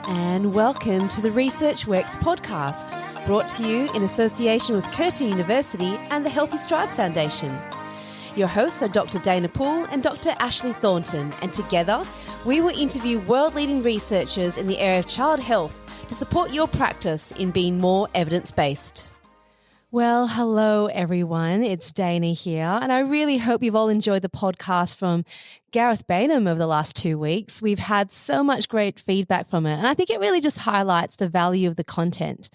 And welcome to the Research Works podcast, brought to you in association with Curtin University and the Healthy Strides Foundation. Your hosts are Dr. Dana Poole and Dr. Ashley Thornton, and together we will interview world-leading researchers in the area of child health to support your practice in being more evidence-based. Well, hello everyone, it's Dana here, and I really hope you've all enjoyed the podcast from Gareth Bainham over the last 2 weeks. We've had so much great feedback from it, and I think it really just highlights the value of the content.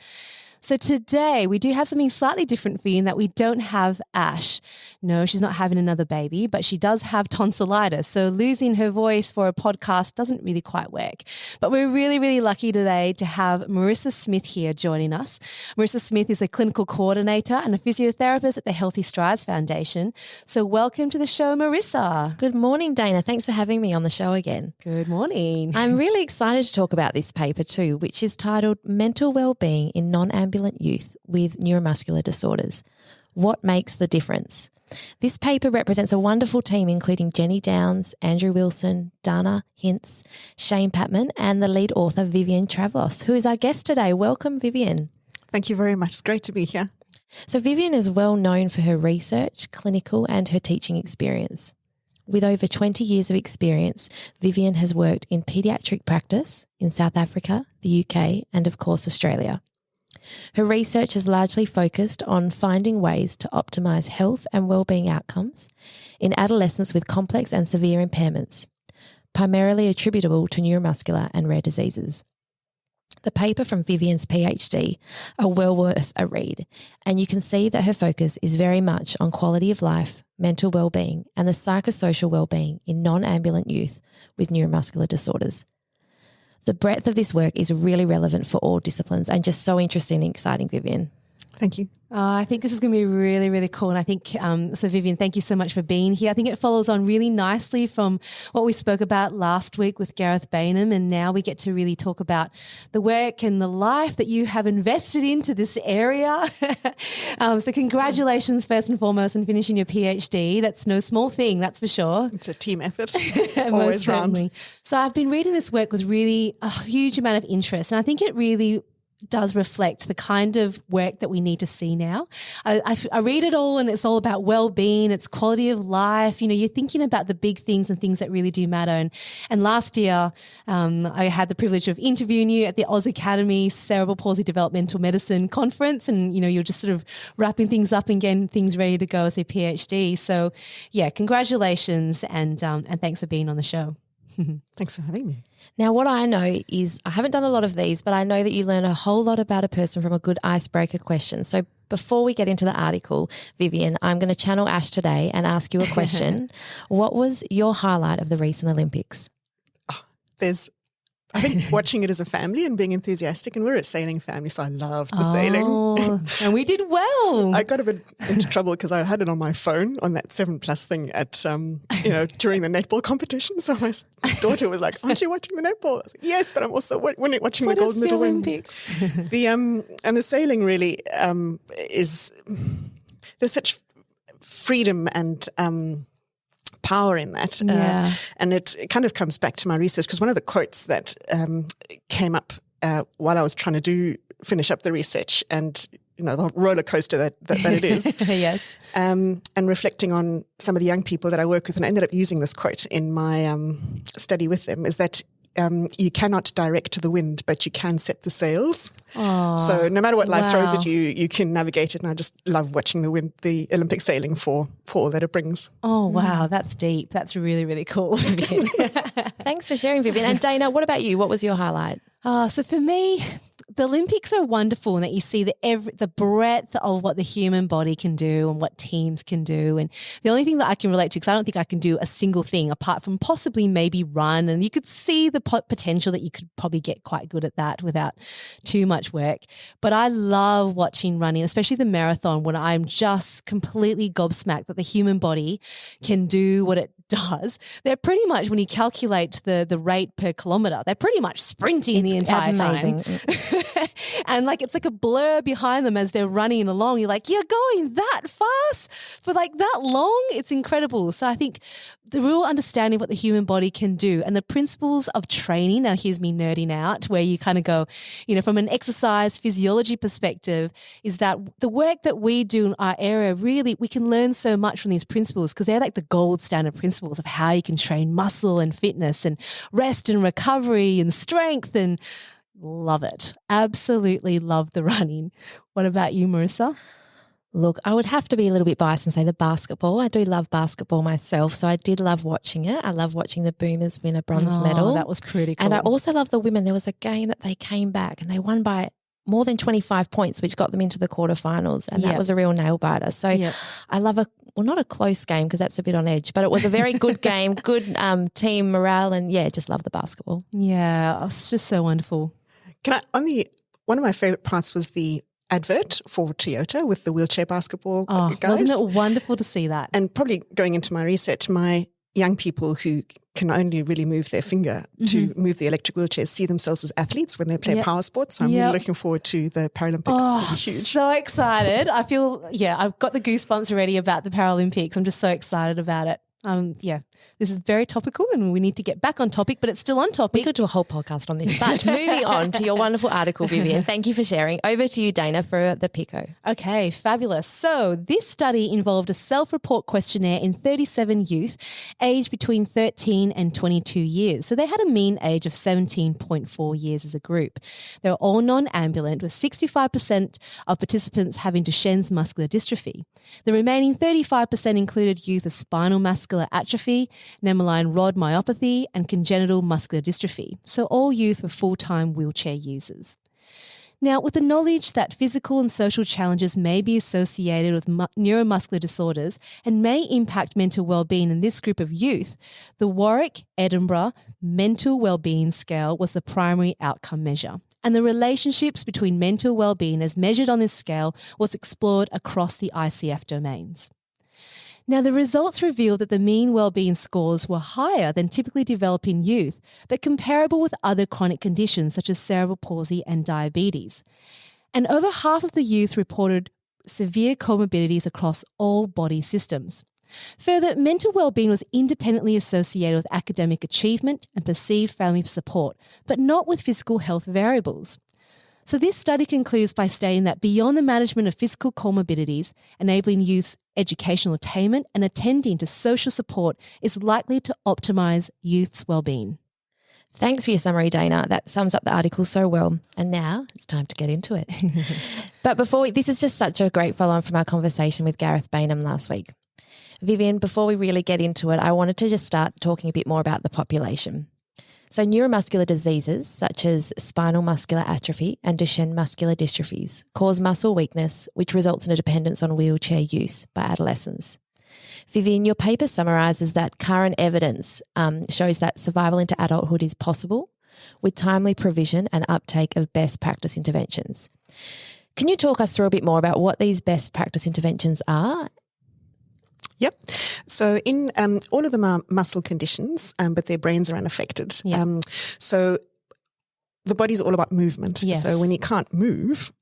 So today we do have something slightly different for you in that we don't have Ash. No, she's not having another baby, but she does have tonsillitis. So losing her voice for a podcast doesn't really quite work. But we're really, really lucky today to have Marissa Smith here joining us. Marissa Smith is a clinical coordinator and a physiotherapist at the Healthy Strides Foundation. So welcome to the show, Marissa. Good morning, Dana. Thanks for having me on the show again. Good morning. I'm really excited to talk about this paper too, which is titled Mental Wellbeing in Non-Ambulant Youth with Neuromuscular Disorders. What makes the difference? This paper represents a wonderful team including Jenny Downs, Andrew Wilson, Dana Hintz, Shane Patman and the lead author Vivienne Travlos, who is our guest today. Welcome, Vivienne. Thank you very much. It's great to be here. So Vivienne is well known for her research, clinical and her teaching experience. With over 20 years of experience, Vivienne has worked in paediatric practice in South Africa, the UK and of course Australia. Her research has largely focused on finding ways to optimise health and wellbeing outcomes in adolescents with complex and severe impairments, primarily attributable to neuromuscular and rare diseases. The paper from Vivienne's PhD are well worth a read, and you can see that her focus is very much on quality of life, mental wellbeing, and the psychosocial wellbeing in non-ambulant youth with neuromuscular disorders. The breadth of this work is really relevant for all disciplines and just so interesting and exciting, Vivienne. Thank you. I think this is going to be really, really cool. And I think, so Vivienne, thank you so much for being here. I think it follows on really nicely from what we spoke about last week with Gareth Bainham. And now we get to really talk about the work and the life that you have invested into this area. So congratulations first and foremost on finishing your PhD. That's no small thing, that's for sure. It's a team effort. Most certainly. So I've been reading this work with really a huge amount of interest. And I think it really does reflect the kind of work that we need to see now. I read it all and it's all about well-being, it's quality of life. You know, you're thinking about the big things and things that really do matter. And last year, I had the privilege of interviewing you at the Oz Academy Cerebral Palsy Developmental Medicine Conference, and, you know, you're just sort of wrapping things up and getting things ready to go as a PhD. So yeah, congratulations and thanks for being on the show. Thanks for having me. Now, what I know is I haven't done a lot of these, but I know that you learn a whole lot about a person from a good icebreaker question. So before we get into the article, Vivienne, I'm going to channel Ash today and ask you a question. What was your highlight of the recent Olympics? I think watching it as a family and being enthusiastic, and we're a sailing family, so I loved the sailing. And we did well. I got a bit into trouble because I had it on my phone on that 7+ thing at, during the netball competition. So my daughter was like, "Aren't you watching the netball?" I was like, "Yes, but I'm also watching the gold medal Olympics." And the sailing really is, there's such freedom and power in that. And it kind of comes back to my research, because one of the quotes that came up while I was trying to finish up the research, and you know, the roller coaster that it is. Yes. And reflecting on some of the young people that I work with, and I ended up using this quote in my study with them, is that you cannot direct the wind, but you can set the sails. So no matter what life throws at you, you can navigate it. And I just love watching the Olympic sailing for all that it brings. Oh, wow. That's deep. That's really, really cool. Thanks for sharing, Vivienne. And Dana, what about you? What was your highlight? So for me, the Olympics are wonderful in that you see the breadth of what the human body can do and what teams can do. And the only thing that I can relate to, because I don't think I can do a single thing apart from possibly maybe run, and you could see the potential that you could probably get quite good at that without too much work. But I love watching running, especially the marathon, when I'm just completely gobsmacked that the human body can do what it does. They're pretty much, when you calculate the rate per kilometre, they're pretty much sprinting the entire time. And like it's like a blur behind them as they're running along. You're like, you're going that fast for like that long? It's incredible. So I think the real understanding of what the human body can do and the principles of training, now here's me nerding out, where you kind of go, from an exercise physiology perspective, is that the work that we do in our area, really, we can learn so much from these principles because they're like the gold standard principles of how you can train muscle and fitness and rest and recovery and strength, and love it. Absolutely love the running. What about you, Marissa? Look, I would have to be a little bit biased and say the basketball. I do love basketball myself, so I did love watching it. I love watching the Boomers win a bronze medal. That was pretty cool. And I also love the women. There was a game that they came back and they won by more than 25 points, which got them into the quarterfinals, and that was a real nail biter. So I love not a close game because that's a bit on edge, but it was a very good game, good team morale, and just love the basketball. Yeah, it's just so wonderful. One of my favorite parts was the advert for Toyota with the wheelchair basketball guys. Wasn't it wonderful to see that? And probably going into my research, my young people who can only really move their finger to move the electric wheelchairs see themselves as athletes when they play power sports. So I'm really looking forward to the Paralympics. It'll be huge. So excited. I feel, I've got the goosebumps already about the Paralympics. I'm just so excited about it. This is very topical and we need to get back on topic, but it's still on topic. We could do a whole podcast on this. But moving on to your wonderful article, Vivienne. Thank you for sharing. Over to you, Dana, for the PICO. Okay, fabulous. So this study involved a self-report questionnaire in 37 youth aged between 13 and 22 years. So they had a mean age of 17.4 years as a group. They were all non-ambulant, with 65% of participants having Duchenne's muscular dystrophy. The remaining 35% included youth with spinal muscular atrophy, Nemaline rod myopathy, and congenital muscular dystrophy. So all youth were full-time wheelchair users. Now, with the knowledge that physical and social challenges may be associated with neuromuscular disorders and may impact mental well-being in this group of youth, the Warwick, Edinburgh Mental Wellbeing Scale was the primary outcome measure. And the relationships between mental well-being as measured on this scale was explored across the ICF domains. Now, the results revealed that the mean wellbeing scores were higher than typically develop in youth, but comparable with other chronic conditions such as cerebral palsy and diabetes. And over half of the youth reported severe comorbidities across all body systems. Further, mental wellbeing was independently associated with academic achievement and perceived family support, but not with physical health variables. So this study concludes by stating that beyond the management of physical comorbidities, enabling youth's educational attainment and attending to social support is likely to optimise youth's well-being. Thanks for your summary, Dana. That sums up the article so well. And now it's time to get into it. But this is just such a great follow-on from our conversation with Gareth Bainham last week. Vivienne, before we really get into it, I wanted to just start talking a bit more about the population. So neuromuscular diseases such as spinal muscular atrophy and Duchenne muscular dystrophies cause muscle weakness, which results in a dependence on wheelchair use by adolescents. Vivienne, your paper summarises that current evidence shows that survival into adulthood is possible with timely provision and uptake of best practice interventions. Can you talk us through a bit more about what these best practice interventions are? Yep. So in all of them are muscle conditions, but their brains are unaffected. Yep. So the body's all about movement. Yes. So when you can't move,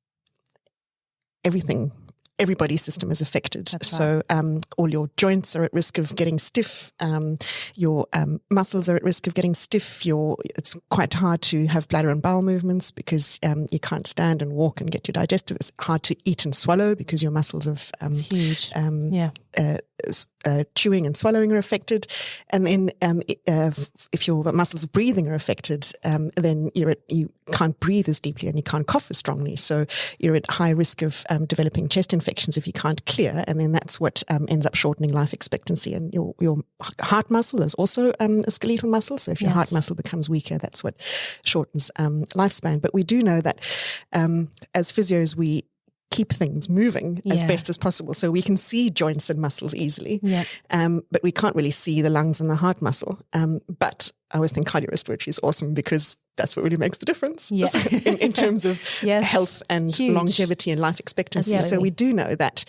everybody's system is affected. That's so all your joints are at risk of getting stiff. Your muscles are at risk of getting stiff. It's quite hard to have bladder and bowel movements because you can't stand and walk and get your digestive. It's hard to eat and swallow because your muscles of it's huge. Chewing and swallowing are affected. And then if your muscles of breathing are affected, then you can't breathe as deeply and you can't cough as strongly. So you're at high risk of developing chest infections if you can't clear. And then that's what ends up shortening life expectancy. And your heart muscle is also a skeletal muscle. So if your heart muscle becomes weaker, that's what shortens lifespan. But we do know that as physios, we keep things moving as best as possible. So we can see joints and muscles easily, but we can't really see the lungs and the heart muscle. But I always think cardiorespiratory is awesome because that's what really makes the difference in terms of health and longevity and life expectancy. Absolutely. So we do know that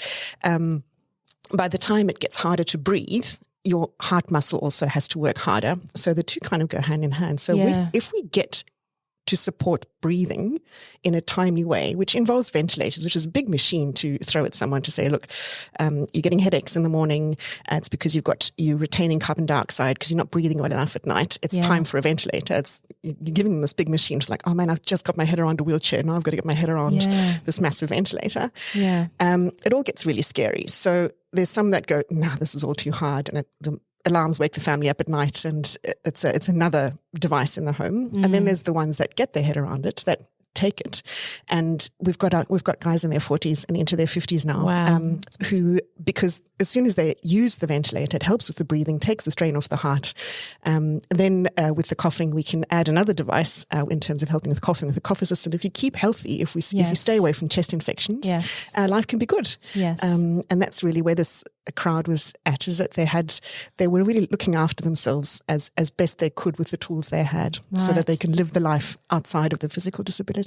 by the time it gets harder to breathe, your heart muscle also has to work harder. So the two kind of go hand in hand. So if we get to support breathing in a timely way, which involves ventilators, which is a big machine to throw at someone to say, look, you're getting headaches in the morning. It's because you're retaining carbon dioxide because you're not breathing well enough at night. It's time for a ventilator. You're giving them this big machine. It's like, oh man, I've just got my head around a wheelchair. Now I've got to get my head around this massive ventilator. Yeah. It all gets really scary. So there's some that go, nah, this is all too hard. And the alarms wake the family up at night, and it's another device in the home. And then there's the ones that get their head around it, that take it. And we've got guys in their 40s and into their 50s now, who, because as soon as they use the ventilator, it helps with the breathing, takes the strain off the heart. Then with the coughing, we can add another device in terms of helping with coughing, with the cough assistant. If you keep healthy, if you stay away from chest infections, life can be good. And that's really where this crowd was at, is that they were really looking after themselves as best they could with the tools they had, so that they can live the life outside of the physical disability.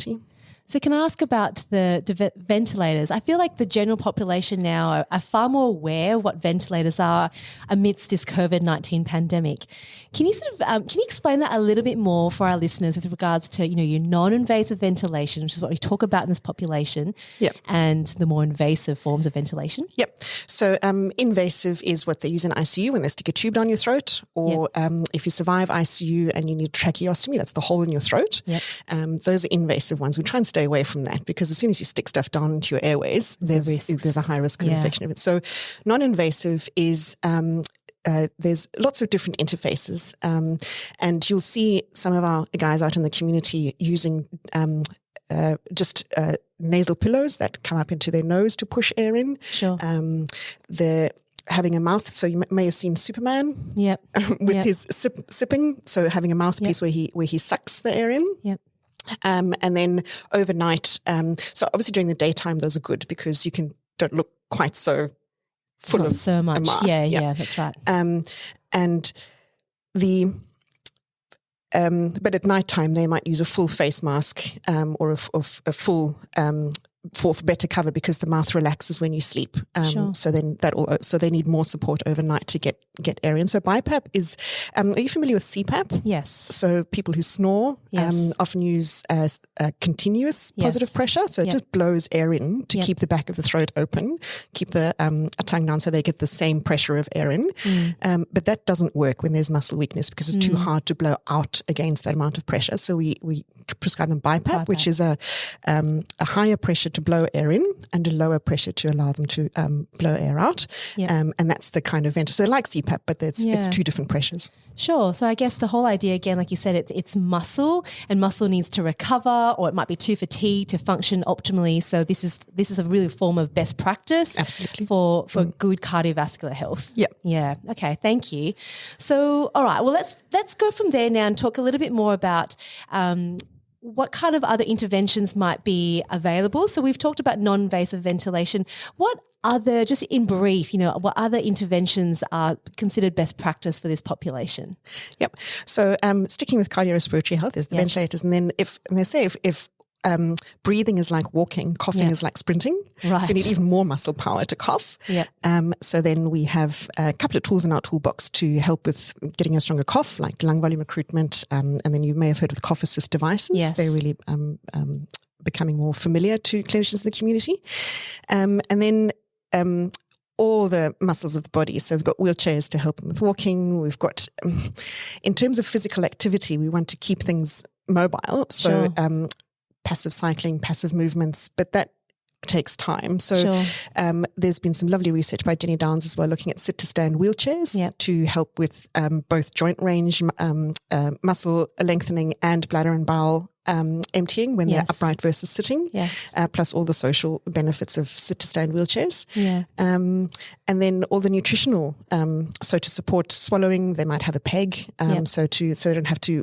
So can I ask about the ventilators? I feel like the general population now are far more aware of what ventilators are amidst this COVID-19 pandemic. Can you can you explain that a little bit more for our listeners with regards to, your non-invasive ventilation, which is what we talk about in this population, and the more invasive forms of ventilation? Yep. So invasive is what they use in ICU when they stick a tube down your throat, or if you survive ICU and you need tracheostomy, that's the hole in your throat. Those are invasive ones. We try and stay away from that, because as soon as you stick stuff down into your airways, there's a high risk of infection of it. So non-invasive is there's lots of different interfaces, and you'll see some of our guys out in the community using just nasal pillows that come up into their nose to push air in. Sure. They're having a mouth, so you may have seen Superman with his sipping, so having a mouthpiece where he sucks the air in. And then overnight, so obviously during the daytime, those are good because you don't look quite so full of so much. A mask. Yeah, that's right. And but at nighttime they might use a full face mask or a full for better cover, because the mouth relaxes when you sleep. So then so they need more support overnight to get air in. So BiPAP is, are you familiar with CPAP? Yes. So people who snore often use continuous positive pressure. So it just blows air in to keep the back of the throat open, keep the tongue down so they get the same pressure of air in. But that doesn't work when there's muscle weakness, because it's too hard to blow out against that amount of pressure. So we prescribe them BiPAP, which is a higher pressure to blow air in and a lower pressure to allow them to blow air out. And that's the kind of ventilator. So like CPAP, but it's two different pressures. Sure. So I guess the whole idea, again, like you said, it's muscle, and muscle needs to recover, or it might be too fatigued to function optimally. So this is a really form of best practice for good cardiovascular health. Yeah. Okay. Thank you. So, all right. Well, let's go from there now and talk a little bit more about what kind of other interventions might be available. So we've talked about non-invasive ventilation. What other, just in brief, what other interventions are considered best practice for this population? Yep. So sticking with cardiorespiratory health is the ventilators. And then they say if breathing is like walking, coughing is like sprinting. Right. So you need even more muscle power to cough. So then we have a couple of tools in our toolbox to help with getting a stronger cough, like lung volume recruitment. And then you may have heard of cough assist devices. Yes. They're really becoming more familiar to clinicians in the community. And then all the muscles of the body. So we've got wheelchairs to help them with walking. We've got, in terms of physical activity, we want to keep things mobile. So passive cycling, passive movements, but that takes time. So there's been some lovely research by Jenny Downs as well, looking at sit-to-stand wheelchairs to help with both joint range, muscle lengthening, and bladder and bowel emptying when they're upright versus sitting, plus all the social benefits of sit-to-stand wheelchairs. And then all the nutritional, so to support swallowing, they might have a peg, so they don't have to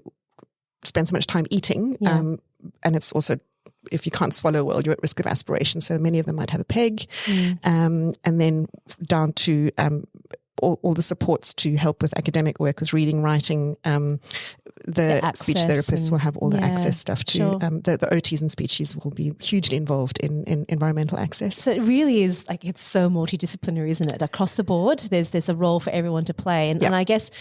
spend so much time eating. And it's also, if you can't swallow well, you're at risk of aspiration. So many of them might have a peg. And then down to all the supports to help with academic work, with reading, writing. The speech therapists will have all the access stuff too. The OTs and speeches will be hugely involved in environmental access. So it really is it's so multidisciplinary, isn't it? Across the board, there's a role for everyone to play. And I guess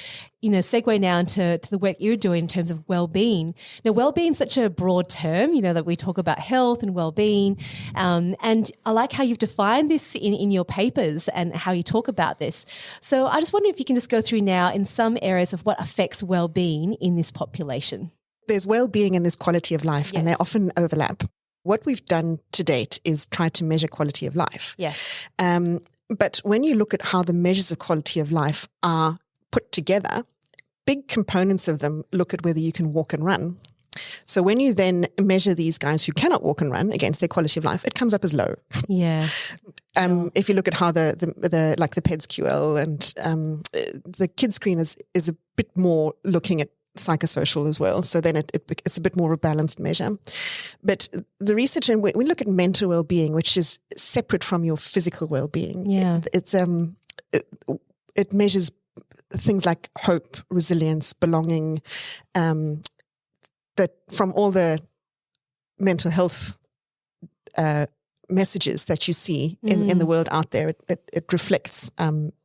segue now into the work you're doing in terms of well-being. Now, well-being is such a broad term, that we talk about health and well-being. And I like how you've defined this in your papers and how you talk about this. So I just wonder if you can just go through now in some areas of what affects well-being in this population. There's well-being and there's quality of life, and they often overlap. What we've done to date is try to measure quality of life. Yeah. But when you look at how the measures of quality of life are put together, big components of them look at whether you can walk and run. So when you then measure these guys who cannot walk and run against their quality of life, it comes up as low. Yeah. Sure. If you look at how the PEDS-QL and the kids screen is a bit more looking at psychosocial as well. So then it's a bit more of a balanced measure. But the research, and when we look at mental well-being, which is separate from your physical well-being, it measures things like hope, resilience, belonging, that from all the mental health messages that you see in the world out there, it reflects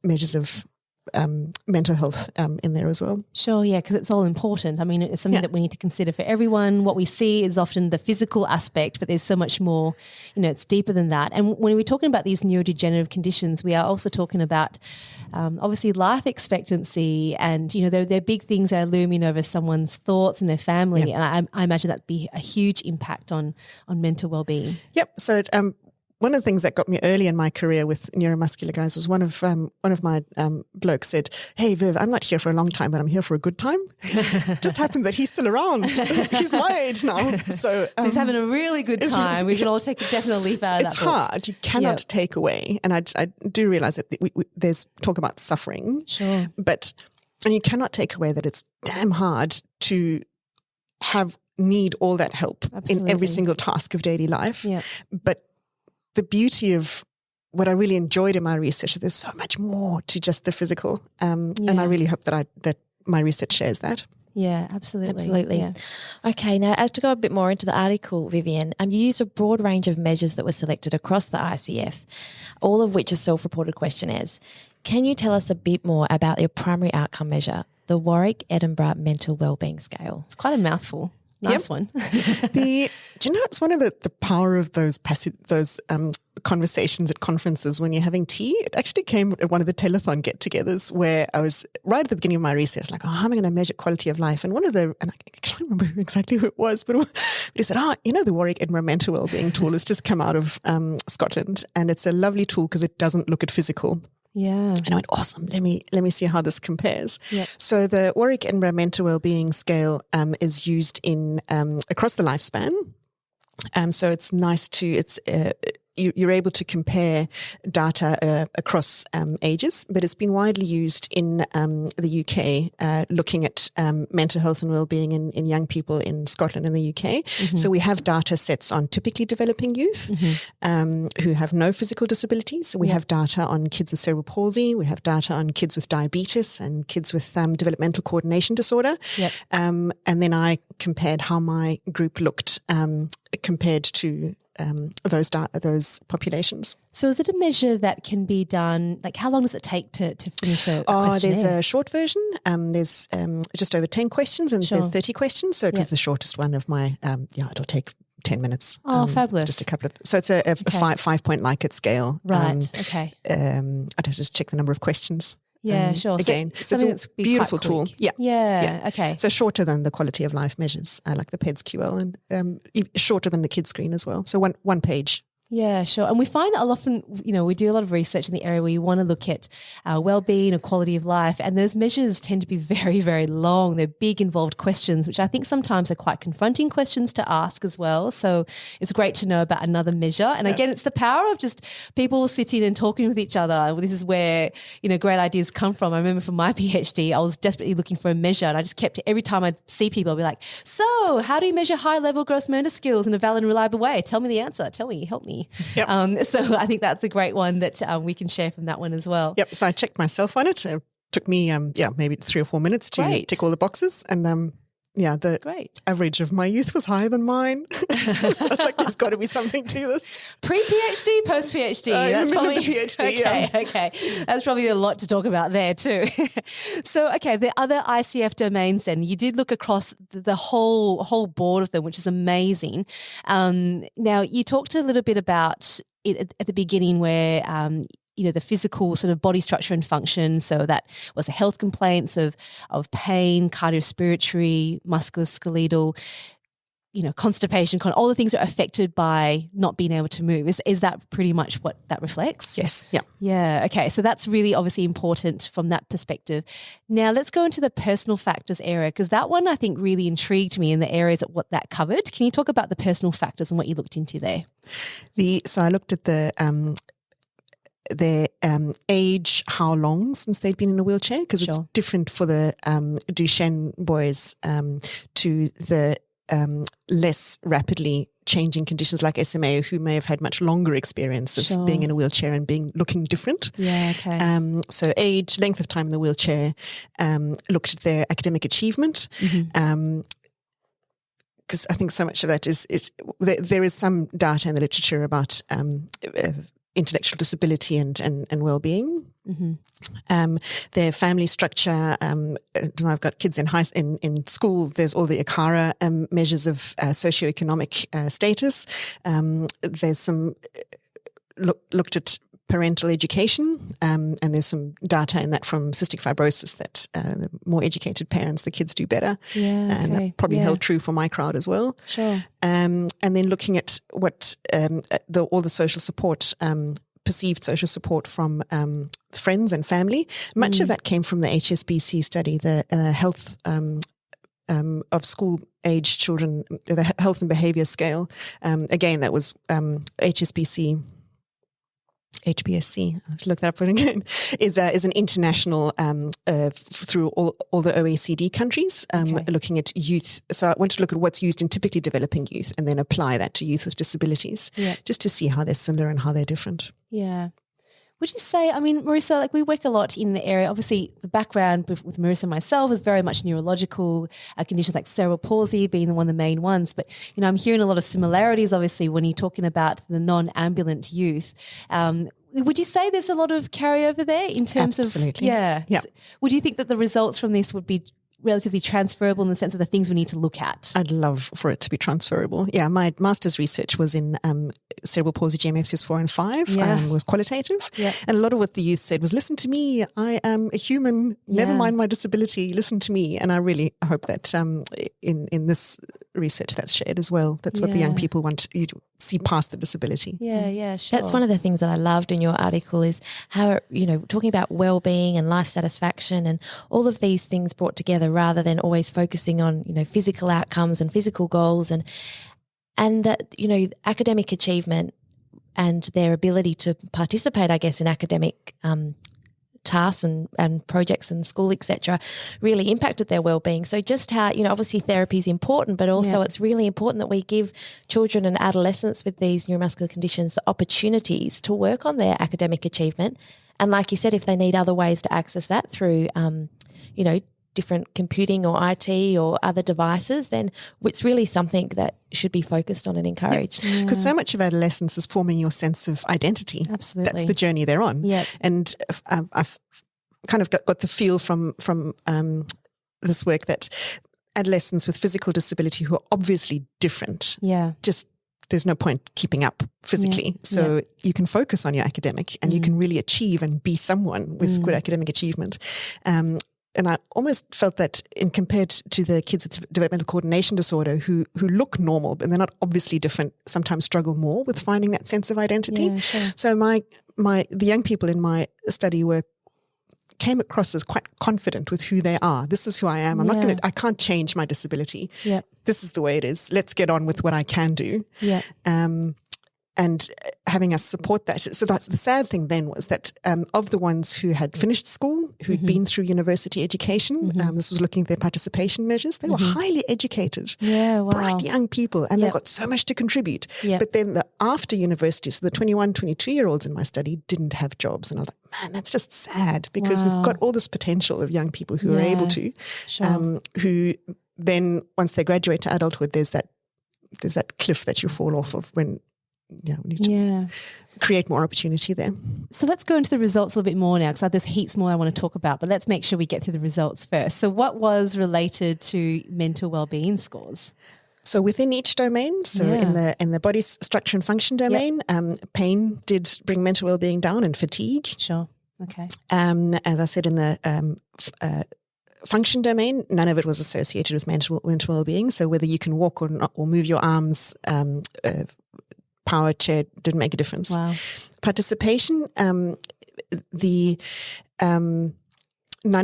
measures of mental health in there as well. Sure, yeah, because it's all important. I mean, it's something that we need to consider for everyone. What we see is often the physical aspect, but there's so much more, it's deeper than that. And when we're talking about these neurodegenerative conditions, we are also talking about obviously life expectancy and, they're big things that are looming over someone's thoughts and their family. Yeah. And I imagine that'd be a huge impact on mental well-being. Yep. So one of the things that got me early in my career with neuromuscular guys was one of my blokes said, "Hey Viv, I'm not here for a long time, but I'm here for a good time." Just happens that he's still around. He's my age now, so he's having a really good time. We can all take a definite leaf out of that. It's hard. You cannot take away, and I do realize that there's talk about suffering, sure, and you cannot take away that it's damn hard to need all that help in every single task of daily life, but the beauty of what I really enjoyed in my research, there's so much more to just the physical. And I really hope that my research shares that. Yeah, absolutely. Absolutely. Yeah. Okay, now as to go a bit more into the article, Vivienne, you used a broad range of measures that were selected across the ICF, all of which are self-reported questionnaires. Can you tell us a bit more about your primary outcome measure, the Warwick Edinburgh Mental Wellbeing Scale? It's quite a mouthful. Nice one. Do you know, it's one of the power of those conversations at conferences when you're having tea. It actually came at one of the telethon get-togethers where I was right at the beginning of my research, like, how am I going to measure quality of life? And and I can't remember exactly who it was, but he said, the Warwick Edinburgh Mental Wellbeing tool has just come out of Scotland, and it's a lovely tool because it doesn't look at physical. Yeah. And I went, awesome. Let me see how this compares. Yep. So the Warwick Edinburgh Mental Wellbeing Scale is used in across the lifespan. So it's nice you're able to compare data across ages, but it's been widely used in the UK, looking at mental health and well-being in young people in Scotland and the UK. Mm-hmm. So we have data sets on typically developing youth who have no physical disabilities. We have data on kids with cerebral palsy. We have data on kids with diabetes and kids with developmental coordination disorder. Yep. And then I compared how my group looked compared to those populations. So is it a measure that can be done, like how long does it take to finish a questionnaire? There's a short version. There's just over 10 questions and there's 30 questions. So it was the shortest one of my, it'll take 10 minutes. Oh, fabulous. Just a couple of, so it's a 5-point Likert scale. Right, okay. I'd have to just check the number of questions. Yeah, sure. Again, so it's a beautiful tool. Yeah. Okay. So shorter than the quality of life measures, like the PEDS-QL, and shorter than the kids screen as well. So one page. Yeah, sure. And we find that often, we do a lot of research in the area where you want to look at well-being or quality of life, and those measures tend to be very, very long. They're big, involved questions, which I think sometimes are quite confronting questions to ask as well. So it's great to know about another measure. And again, it's the power of just people sitting and talking with each other. This is where, great ideas come from. I remember from my PhD, I was desperately looking for a measure, and I just kept, every time I'd see people, I'd be like, so how do you measure high-level gross motor skills in a valid and reliable way? Tell me the answer. Tell me, help me. Yep. So I think that's a great one that we can share from that one as well. Yep. So I checked myself on it. It took me maybe 3 or 4 minutes to tick all the boxes, and the Great. average of my youth was higher than mine. I was like, there's got to be something to this. Pre-PhD, post-PhD. That's probably PhD. Okay. That's probably a lot to talk about there too. So, okay, the other ICF domains then, you did look across the whole board of them, which is amazing. Now, you talked a little bit about it at the beginning where the physical sort of body structure and function. So that was the health complaints of pain, cardiorespiratory, musculoskeletal, constipation, all the things are affected by not being able to move. Is that pretty much what that reflects? Yes. Yeah. Yeah. Okay. So that's really obviously important from that perspective. Now let's go into the personal factors area, because that one I think really intrigued me in the areas of what that covered. Can you talk about the personal factors and what you looked into there? So I looked at their age, how long since they'd been in a wheelchair, because it's different for the Duchenne boys to the less rapidly changing conditions like SMA, who may have had much longer experience of being in a wheelchair and looking different. Yeah, okay. So age, length of time in the wheelchair, looked at their academic achievement. Because I think so much of that is there is some data in the literature about intellectual disability and well-being. Their family structure. I've got kids in school. There's all the ICARA measures of socioeconomic status. There's some looked at parental education, and there's some data in that from cystic fibrosis that the more educated parents, the kids do better. Yeah, okay. And that probably held true for my crowd as well. Sure. And then looking at what all the social support, perceived social support from friends and family. Much of that came from the HSBC study, the health of school-age children, the health and behaviour scale. Again, that was HBSC. I have to look that up again. Is an international through all the OECD countries, looking at youth. So I want to look at what's used in typically developing youth, and then apply that to youth with disabilities, just to see how they're similar and how they're different. Yeah. Would you say, Marissa, we work a lot in the area, obviously the background with Marissa and myself is very much neurological conditions like cerebral palsy being one of the main ones. But, I'm hearing a lot of similarities, obviously, when you're talking about the non-ambulant youth. Would you say there's a lot of carryover there in terms Absolutely. of, would you think that the results from this would be relatively transferable in the sense of the things we need to look at? I'd love for it to be transferable. Yeah, my master's research was in cerebral palsy GMFCs 4 and 5, was qualitative. Yeah. And a lot of what the youth said was, listen to me, I am a human, never mind my disability, listen to me. And I really hope that in this research that's shared as well. That's what the young people want you to see past the disability. Yeah, sure. That's one of the things that I loved in your article is how, talking about well-being and life satisfaction and all of these things brought together rather than always focusing on, physical outcomes and physical goals and that, academic achievement and their ability to participate, I guess, in academic tasks and projects in school, etc., really impacted their well-being. So just how, obviously therapy is important, but also it's really important that we give children and adolescents with these neuromuscular conditions the opportunities to work on their academic achievement. And like you said, if they need other ways to access that through, different computing or IT or other devices, then it's really something that should be focused on and encouraged. Because so much of adolescence is forming your sense of identity. Absolutely. That's the journey they're on. Yep. And I've kind of got the feel from this work that adolescents with physical disability who are obviously different, just there's no point keeping up physically. So you can focus on your academic and you can really achieve and be someone with good academic achievement. And I almost felt that compared to the kids with developmental coordination disorder who look normal, but they're not obviously different, sometimes struggle more with finding that sense of identity. Yeah, sure. So the young people in my study came across as quite confident with who they are. This is who I am. I can't change my disability. Yeah. This is the way it is. Let's get on with what I can do. Yeah. And having us support that. So that's the sad thing then was that of the ones who had finished school, who'd been through university education, this was looking at their participation measures, they were highly educated, bright young people, and they've got so much to contribute. Yep. But then after university, so the 21, 22-year-olds in my study didn't have jobs. And I was like, man, that's just sad because we've got all this potential of young people who are able to, who then once they graduate to adulthood, there's that cliff that you fall off of when we need to create more opportunity there. So let's go into the results a little bit more now, because there's heaps more I want to talk about, but let's make sure we get through the results first. So what was related to mental wellbeing scores? So within each domain, in the body structure and function domain, pain did bring mental well-being down, and fatigue. Sure. Okay. As I said, in the function domain, none of it was associated with mental well-being. So whether you can walk or not, or move your arms, power chair didn't make a difference. Wow. Participation, none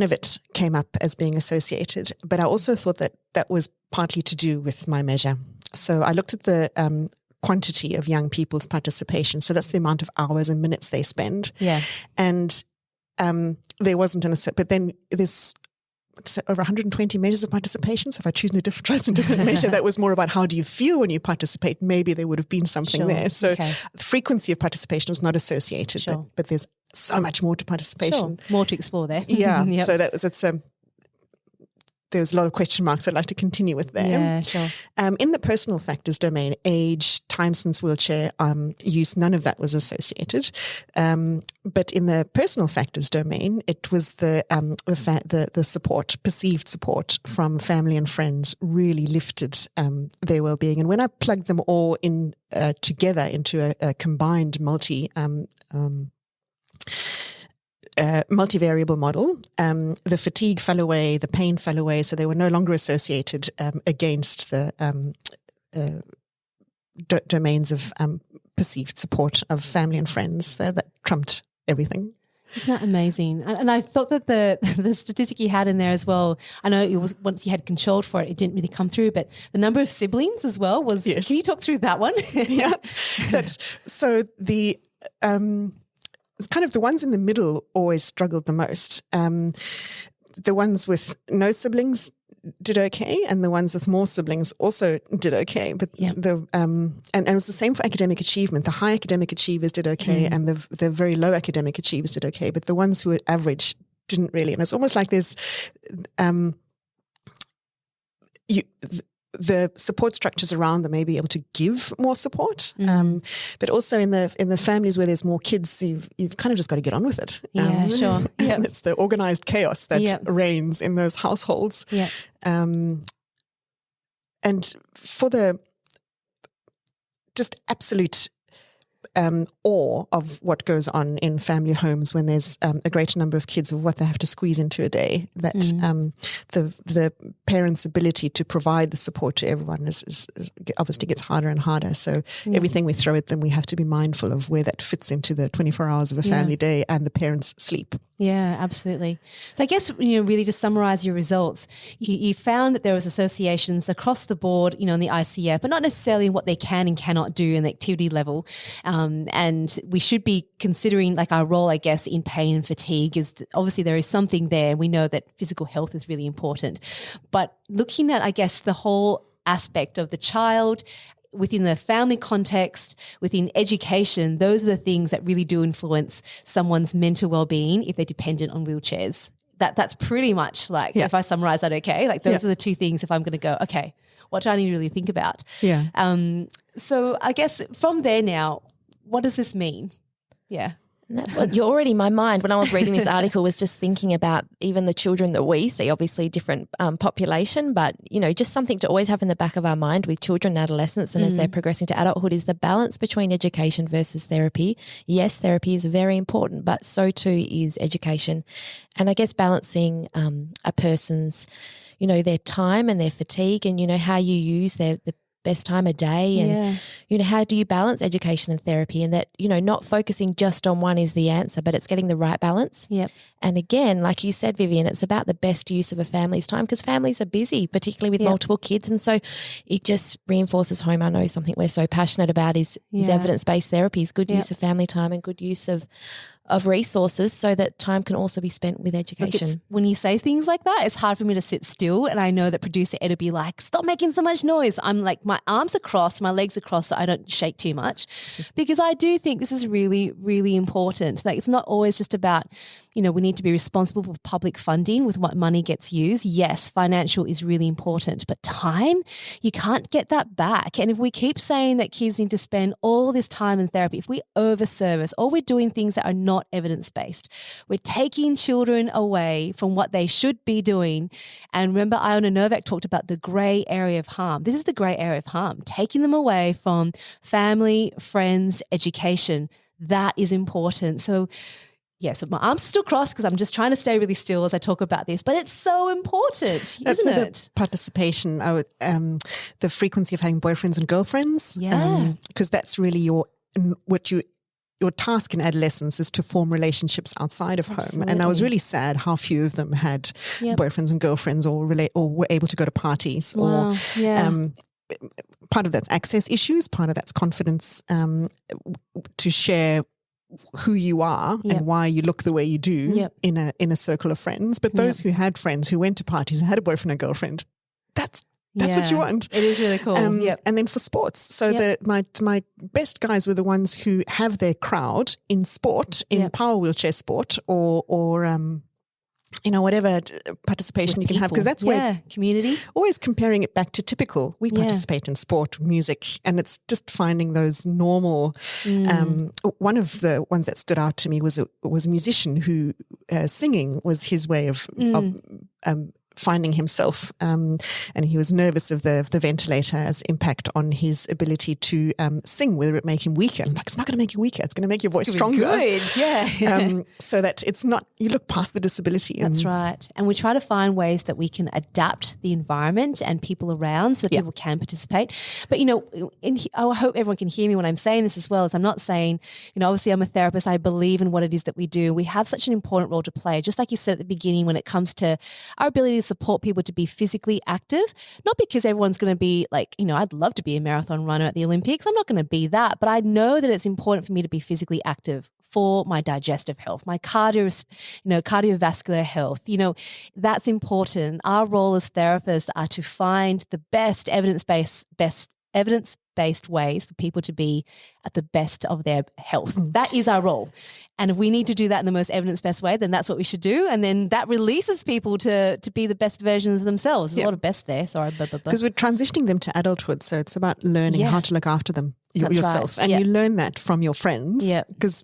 of it came up as being associated, but I also thought that was partly to do with my measure. So I looked at the quantity of young people's participation. So that's the amount of hours and minutes they spend. Yeah. And there wasn't but then there's over 120 measures of participation. So if I choose a different measure that was more about how do you feel when you participate, maybe there would have been something there. So frequency of participation was not associated, but there's so much more to participation. Sure. More to explore there. Yeah. Yep. So there's a lot of question marks I'd like to continue with there. Yeah, sure. In the personal factors domain, age, time since wheelchair use, none of that was associated. But in the personal factors domain, it was the support, perceived support from family and friends really lifted their well-being. And when I plugged them all in together into a combined multivariable model, the fatigue fell away, the pain fell away, so they were no longer associated against the domains of perceived support of family and friends. That trumped everything. Isn't that amazing? And I thought that the statistic you had in there as well, I know it was once you had controlled for it, it didn't really come through, but the number of siblings as well was, yes. Can you talk through that one? Yeah. So the... it's kind of the ones in the middle always struggled the most. The ones with no siblings did okay, and the ones with more siblings also did okay. But and it was the same for academic achievement. The high academic achievers did okay, and the very low academic achievers did okay. But the ones who were average didn't really. And it's almost like there's the support structures around them may be able to give more support, but also in the families where there's more kids, you've kind of just got to get on with it. Yeah, sure. Yep. And it's the organized chaos that reigns in those households. Yeah. And for the just absolute awe of what goes on in family homes when there's a greater number of kids, of what they have to squeeze into a day, that the parents' ability to provide the support to everyone is obviously gets harder and harder. So everything we throw at them, we have to be mindful of where that fits into the 24 hours of a family day and the parents' sleep. Yeah, absolutely. So I guess, really to summarize your results, you found that there was associations across the board, in the ICF, but not necessarily what they can and cannot do in the activity level. And we should be considering our role, I guess, in pain and fatigue is obviously there is something there. We know that physical health is really important, but looking at, I guess, the whole aspect of the child within the family context, within education, those are the things that really do influence someone's mental well-being if they're dependent on wheelchairs. That's pretty much if I summarize that, okay, those are the two things if I'm going to go, okay, what do I need to really think about? Yeah. So I guess from there now, what does this mean? Yeah. And that's what my mind when I was reading this article was just thinking about even the children that we see, obviously different population, but, just something to always have in the back of our mind with children and adolescents and as they're progressing to adulthood is the balance between education versus therapy. Yes, therapy is very important, but so too is education. And I guess balancing a person's, their time and their fatigue and, how you use the best time of day and, how do you balance education and therapy and that, not focusing just on one is the answer, but it's getting the right balance. Yep. And again, like you said, Vivienne, it's about the best use of a family's time because families are busy, particularly with multiple kids. And so it just reinforces home. I know something we're so passionate about is evidence-based therapies, good use of family time and good use of resources so that time can also be spent with education. When you say things like that, it's hard for me to sit still. And I know that producer Ed will be like, stop making so much noise. I'm like, my arms are crossed, my legs are crossed so I don't shake too much because I do think this is really, really important. It's not always just about we need to be responsible for public funding with what money gets used. Yes, financial is really important, but time, you can't get that back. And if we keep saying that kids need to spend all this time in therapy, if we overservice or we're doing things that are not evidence-based, we're taking children away from what they should be doing. And remember, Iona Novak talked about the grey area of harm. This is the grey area of harm, taking them away from family, friends, education. That is important. So so my arms are still crossed because I'm just trying to stay really still as I talk about this, but it's so important, That's isn't where it? The participation, the frequency of having boyfriends and girlfriends, because that's really your task in adolescence is to form relationships outside of home. And I was really sad how few of them had boyfriends and girlfriends or were able to go to parties. Wow. Part of that's access issues, part of that's confidence to share who you are and why you look the way you do in a circle of friends. But those who had friends who went to parties and had a boyfriend or girlfriend, that's what you want. It is really cool. And then for sports, so my best guys were the ones who have their crowd in sport, in power wheelchair sport or whatever participation with you can have, because that's where community. Always comparing it back to typical. We participate in sport, music, and it's just finding those normal. One of the ones that stood out to me was a musician who singing was his way of finding himself, and he was nervous of the ventilator's impact on his ability to sing, whether it make him weaker. I'm like, it's not going to make you weaker, it's going to make your voice stronger. Good, so that it's not, you look past the disability. That's right. And we try to find ways that we can adapt the environment and people around so that people can participate. But, I hope everyone can hear me when I'm saying this as well, as I'm not saying, obviously I'm a therapist, I believe in what it is that we do. We have such an important role to play, just like you said at the beginning, when it comes to our ability to support people to be physically active, not because everyone's going to be like, I'd love to be a marathon runner at the Olympics. I'm not going to be that, but I know that it's important for me to be physically active for my digestive health, my cardiovascular health. That's important. Our role as therapists are to find the best evidence-based ways for people to be at the best of their health. That is our role. And if we need to do that in the most evidence-based way, then that's what we should do. And then that releases people to be the best versions of themselves. There's a lot of best there. Sorry, because we're transitioning them to adulthood. So it's about learning how to look after them yourself. Right. And you learn that from your friends. Because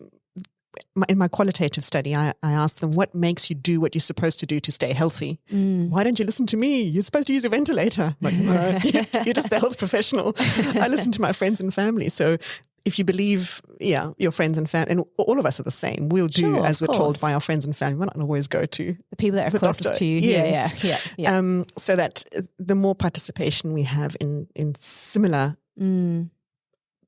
in my qualitative study, I asked them, what makes you do what you're supposed to do to stay healthy? Why don't you listen to me? You're supposed to use a ventilator. I'm like, you're just the health professional. I listen to my friends and family. So if you believe, your friends and family, and all of us are the same, we'll do as we're told by our friends and family. We're not going to always go to the people that are closest doctor. to you. Yeah. So that the more participation we have in similar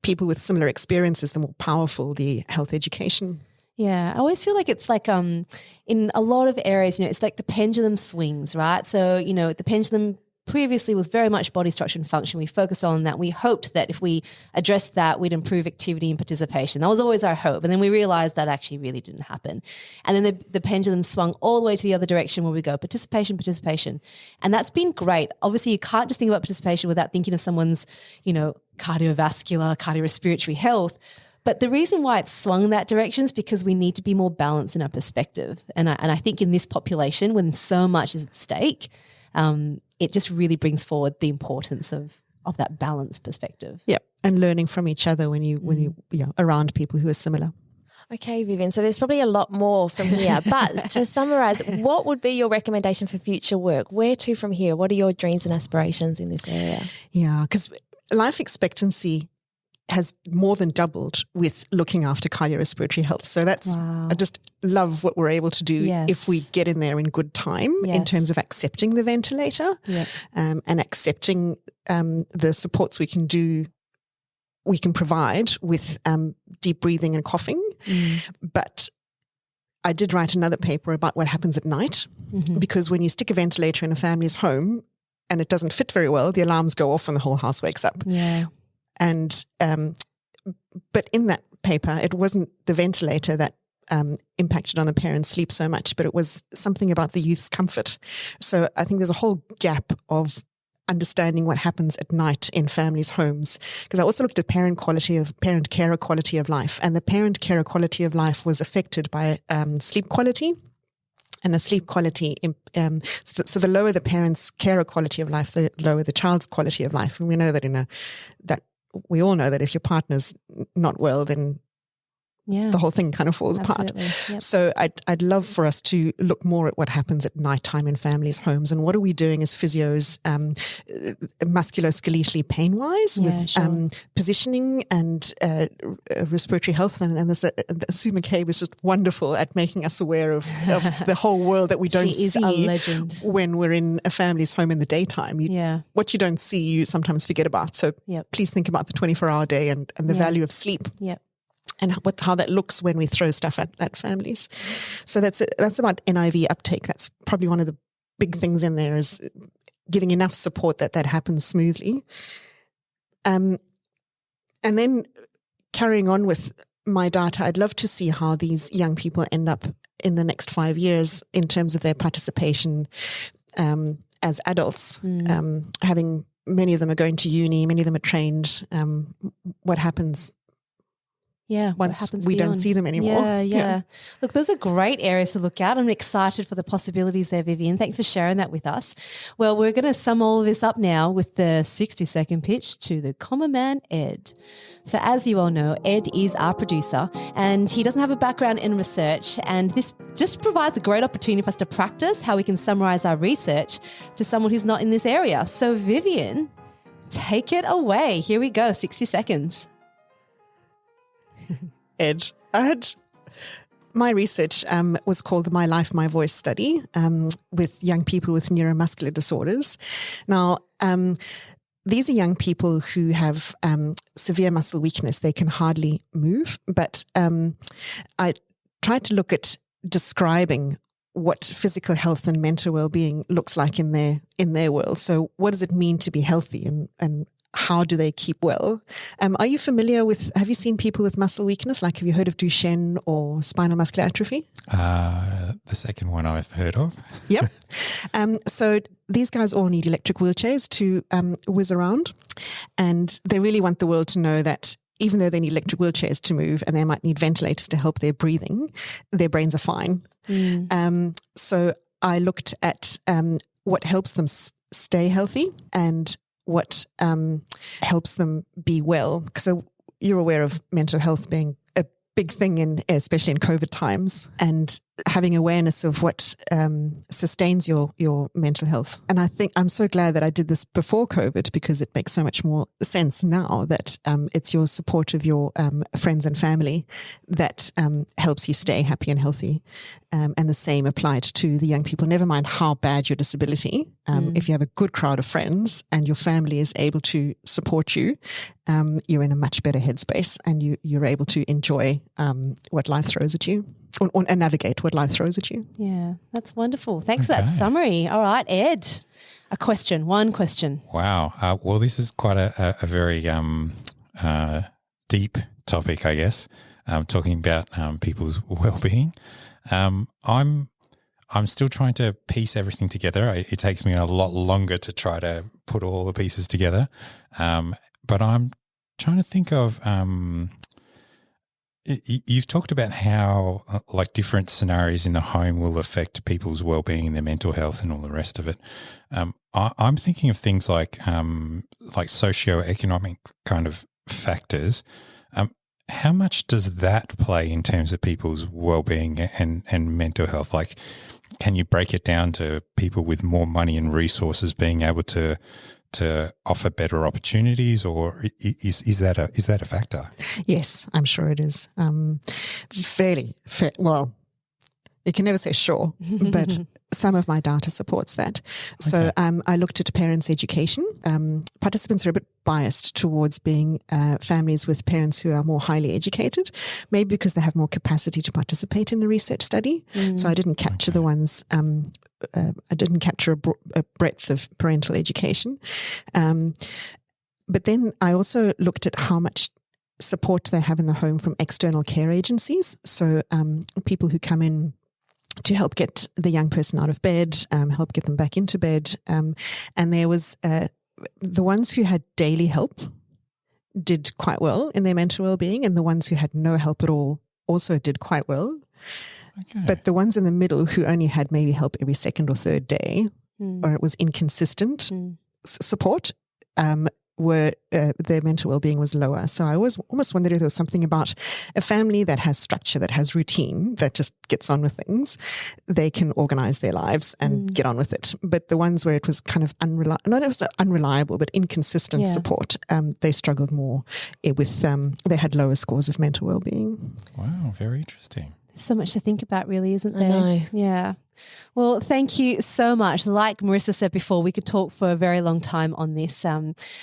people with similar experiences, the more powerful the health education. Yeah, I always feel like it's like in a lot of areas, it's like the pendulum swings, right? So, the pendulum previously was very much body structure and function. We focused on that. We hoped that if we addressed that, we'd improve activity and participation. That was always our hope. And then we realized that actually really didn't happen. And then the pendulum swung all the way to the other direction where we go, participation. And that's been great. Obviously, you can't just think about participation without thinking of someone's, cardiovascular, cardiorespiratory health. But the reason why it's swung that direction is because we need to be more balanced in our perspective. And I think in this population, when so much is at stake, it just really brings forward the importance of that balanced perspective. Yeah, and learning from each other when you around people who are similar. Okay, Vivienne, so there's probably a lot more from here. But to summarise, what would be your recommendation for future work? Where to from here? What are your dreams and aspirations in this area? Yeah, because life expectancy has more than doubled with looking after cardiorespiratory health. So that's, I just love what we're able to do if we get in there in good time in terms of accepting the ventilator and accepting the supports we can provide with deep breathing and coughing. But I did write another paper about what happens at night, because when you stick a ventilator in a family's home and it doesn't fit very well, the alarms go off and the whole house wakes up. Yeah. And but in that paper, it wasn't the ventilator that impacted on the parents' sleep so much, but it was something about the youth's comfort. So I think there's a whole gap of understanding what happens at night in families' homes. Because I also looked at parent carer quality of life, and the parent carer quality of life was affected by sleep quality And the sleep quality, so the lower the parents' carer quality of life, the lower the child's quality of life. And we know that we all know that if your partner's not well, then the whole thing kind of falls apart. Yep. So I'd love for us to look more at what happens at nighttime in families' homes, and what are we doing as physios, musculoskeletally pain-wise, with positioning and respiratory health. And Sue McCabe is just wonderful at making us aware of the whole world that we don't She is see a legend. when we're in a family's home in the daytime. What you don't see, you sometimes forget about. So please think about the 24-hour day and the value of sleep. Yep. And how that looks when we throw stuff at families. So that's about NIV uptake. That's probably one of the big things in there, is giving enough support that happens smoothly. And then carrying on with my data, I'd love to see how these young people end up in the next 5 years in terms of their participation as adults, having many of them are going to uni, many of them are trained. What happens once we don't see them anymore. Yeah. Look, those are great areas to look at. I'm excited for the possibilities there, Vivienne. Thanks for sharing that with us. Well, we're going to sum all of this up now with the 60-second pitch to the common man, Ed. So as you all know, Ed is our producer, and he doesn't have a background in research, and this just provides a great opportunity for us to practice how we can summarize our research to someone who's not in this area. So Vivienne, take it away. Here we go, 60 seconds. Ed, my research was called the My Life, My Voice study with young people with neuromuscular disorders. Now, these are young people who have severe muscle weakness. They can hardly move, but I tried to look at describing what physical health and mental well-being looks like in their world. So what does it mean to be healthy, and how do they keep well? Are you familiar with, have you seen people with muscle weakness? Like, have you heard of Duchenne or spinal muscular atrophy? The second one I've heard of. Yep. So these guys all need electric wheelchairs to whiz around. And they really want the world to know that even though they need electric wheelchairs to move and they might need ventilators to help their breathing, their brains are fine. So I looked at what helps them stay healthy and what helps them be well. So you're aware of mental health being a big thing, especially in COVID times, and having awareness of what sustains your mental health. And I think I'm so glad that I did this before COVID, because it makes so much more sense now that it's your support of your friends and family that helps you stay happy and healthy. And the same applied to the young people. Never mind how bad your disability, if you have a good crowd of friends and your family is able to support you, you're in a much better headspace, and you're able to enjoy what life throws at you. Or navigate what life throws at you. Yeah, that's wonderful. Thanks for that summary. All right, Ed, one question. Wow. Well, this is quite a very deep topic, I guess, talking about people's well-being. I'm still trying to piece everything together. It takes me a lot longer to try to put all the pieces together. But I'm trying to think of you've talked about how like different scenarios in the home will affect people's well-being and their mental health and all the rest of it. I'm thinking of things like socioeconomic kind of factors. How much does that play in terms of people's well-being and mental health? Like, can you break it down to people with more money and resources being able to offer better opportunities, or is that a factor? Yes, I'm sure it is. Well, you can never say sure, but some of my data supports that. So I looked at parents' education. Participants are a bit biased towards being families with parents who are more highly educated, maybe because they have more capacity to participate in the research study. So I didn't capture the ones, I didn't capture a breadth of parental education. But then I also looked at how much support they have in the home from external care agencies. So people who come in to help get the young person out of bed, help get them back into bed. And there was the ones who had daily help did quite well in their mental well-being, and the ones who had no help at all also did quite well. Okay. But the ones in the middle who only had maybe help every second or third day, or it was inconsistent support, were their mental well-being was lower. So I almost wondered if there was something about a family that has structure, that has routine, that just gets on with things. They can organize their lives and get on with it. But the ones where it was kind of unreliable, but inconsistent support, they struggled more with, they had lower scores of mental well-being. Wow, very interesting. So much to think about, really, isn't there? I know. Yeah. Well, thank you so much. Like Marissa said before, we could talk for a very long time on this,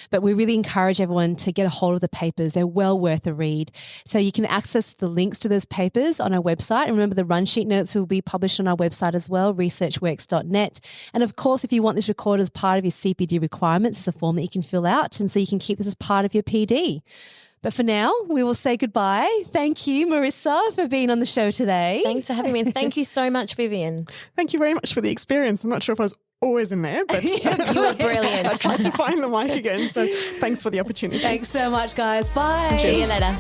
but we really encourage everyone to get a hold of the papers. They're well worth a read. So you can access the links to those papers on our website. And remember, the run sheet notes will be published on our website as well, researchworks.net. And of course, if you want this recorded as part of your CPD requirements, it's a form that you can fill out. And so you can keep this as part of your PD. But for now, we will say goodbye. Thank you, Marissa, for being on the show today. Thanks for having me. And thank you so much, Vivienne. Thank you very much for the experience. I'm not sure if I was always in there, but You were brilliant. I tried to find the mic again. So thanks for the opportunity. Thanks so much, guys. Bye. See you later.